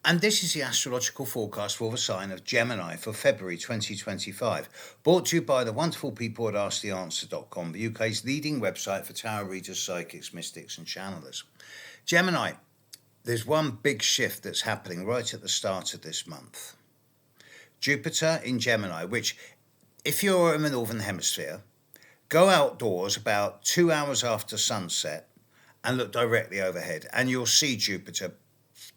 And this is the astrological forecast for the sign of Gemini for February 2025, brought to you by the wonderful people at AskTheAnswer.com, the UK's leading website for tarot readers, psychics, mystics, and channelers. Gemini, there's one big shift that's happening right at the start of this month. Jupiter in Gemini, which, if you're in the Northern Hemisphere, go outdoors about 2 hours after sunset and look directly overhead, and you'll see Jupiter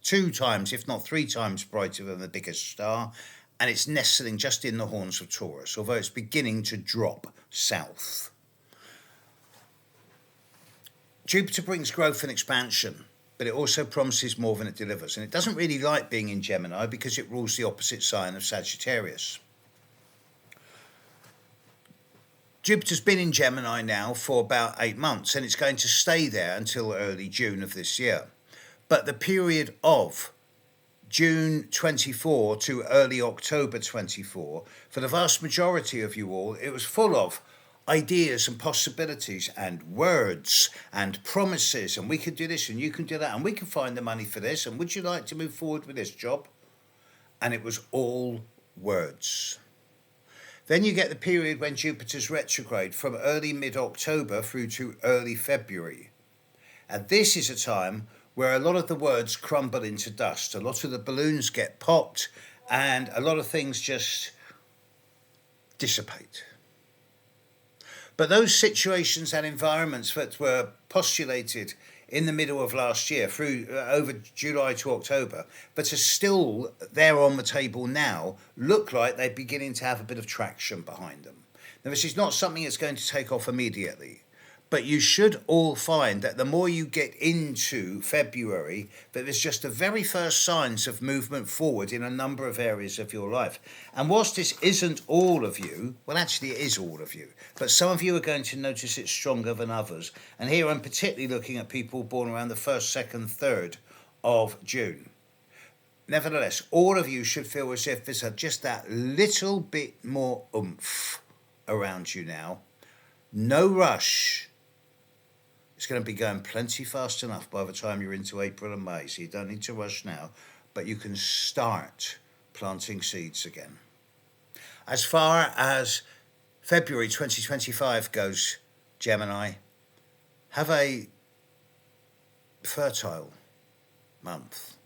2 times, if not 3 times brighter than the biggest star, and it's nestling just in the horns of Taurus, although it's beginning to drop south. Jupiter brings growth and expansion, but it also promises more than it delivers, and it doesn't really like being in Gemini because it rules the opposite sign of Sagittarius. Jupiter's been in Gemini now for about 8 months, and it's going to stay there until early June of this year. But the period of June 24 to early October 24, for the vast majority of you all, it was full of ideas and possibilities and words and promises, and we can do this and you can do that, and we can find the money for this, and would you like to move forward with this job? And it was all words. Then you get the period when Jupiter's retrograde from early mid-October through to early February. And this is a time where a lot of the words crumble into dust, a lot of the balloons get popped, and a lot of things just dissipate. But those situations and environments that were postulated in the middle of last year through over July to October, but are still there on the table now, look like they're beginning to have a bit of traction behind them. Now, this is not something that's going to take off immediately, but you should all find that the more you get into February, that there's just the very first signs of movement forward in a number of areas of your life. And whilst this isn't all of you, well, actually it is all of you, but some of you are going to notice it stronger than others. And here I'm particularly looking at people born around the 1st, 2nd, 3rd of June. Nevertheless, all of you should feel as if there's just that little bit more oomph around you now. No rush. It's going to be going plenty fast enough by the time you're into April and May, so you don't need to rush now, but you can start planting seeds again. As far as February 2025 goes, Gemini, have a fertile month.